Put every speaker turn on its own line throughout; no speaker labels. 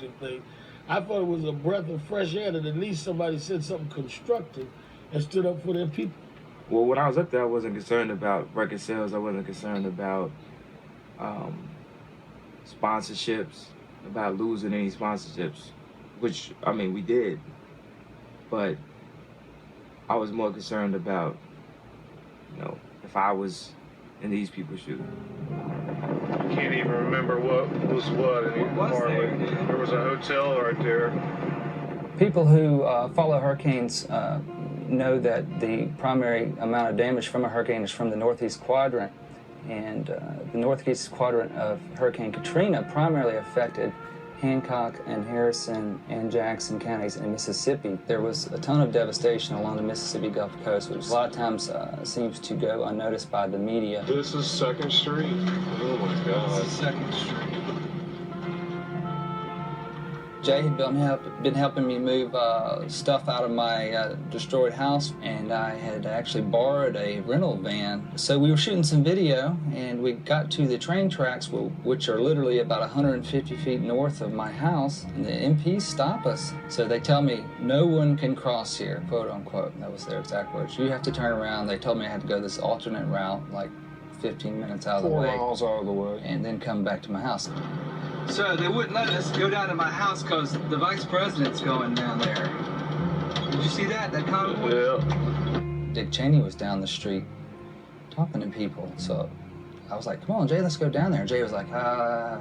constructive thing. I thought it was a breath of fresh air that at least somebody said something constructive and stood up for their people.
Well, when I was up there, I wasn't concerned about record sales. I wasn't concerned about sponsorships, about losing any sponsorships, which, I mean, we did. But I was more concerned about, you know, if I was in these people's shoes.
Can't even remember what was what anymore. There was a hotel right there.
People who follow hurricanes know that the primary amount of damage from a hurricane is from the northeast quadrant. And the northeast quadrant of Hurricane Katrina primarily affected Hancock and Harrison and Jackson counties in Mississippi. There was a ton of devastation along the Mississippi Gulf Coast, which a lot of times seems to go unnoticed by the media.
This is 2nd Street? Oh my God.
This is 2nd Street. Jay had been helping me move stuff out of my destroyed house, and I had actually borrowed a rental van. So we were shooting some video, and we got to the train tracks, which are literally about 150 feet north of my house, and the MPs stop us. So they tell me, no one can cross here, quote unquote. That was their exact words. You have to turn around. They told me I had to go this alternate route, like 15 minutes out of the way.
4 miles out of the way.
And then come back to my house. So they wouldn't let us go down to my house because the vice president's going down there. Did you see that convoy?
Yeah.
Dick Cheney was down the street talking to people. So I was like, come on, Jay, let's go down there. And Jay was like, I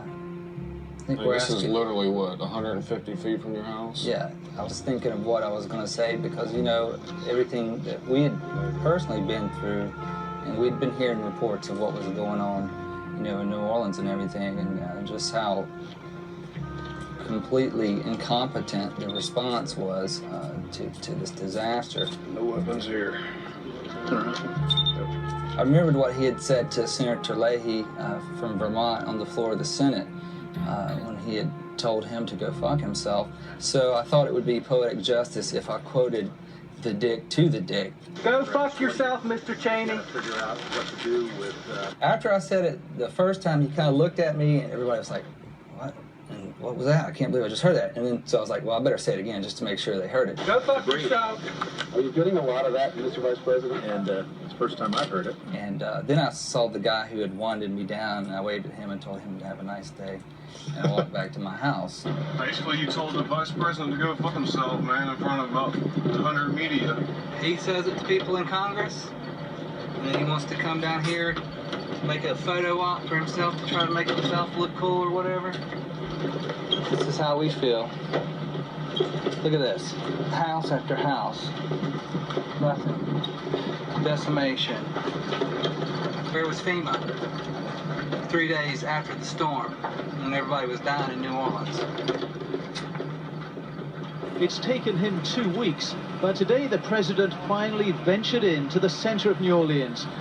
think we're
This is
asking.
literally, what, 150 feet from your house?
Yeah, I was thinking of what I was going to say because, you know, everything that we had personally been through, and we'd been hearing reports of what was going on, you know, in New Orleans and everything, and just how completely incompetent the response was to this disaster.
No weapons here.
I remembered what he had said to Senator Leahy from Vermont on the floor of the Senate when he had told him to go fuck himself. So I thought it would be poetic justice if I quoted the dick to the dick.
Go fuck yourself, Mr. Cheney.
Figure out what to do with.
After I said it the first time, he kind of looked at me, and everybody was like, what? And what was that? I can't believe I just heard that. And then, so I was like, well, I better say it again just to make sure they heard it.
Go fuck yourself.
Are you getting a lot of that, Mr. Vice President? And it's the first time I've heard it.
And then I saw the guy who had wanted me down, and I waved at him and told him to have a nice day, and I walked back to my house.
Basically, you told the vice president to go fuck himself, man, in front of about 100 media.
He says it to people in Congress, and then he wants to come down here, make a photo op for himself to try to make himself look cool or whatever. This is how we feel. Look at this. House after house. Nothing. Decimation. Where was FEMA? 3 days after the storm, when everybody was dying in New Orleans.
It's taken him 2 weeks, but today the president finally ventured into the center of New Orleans.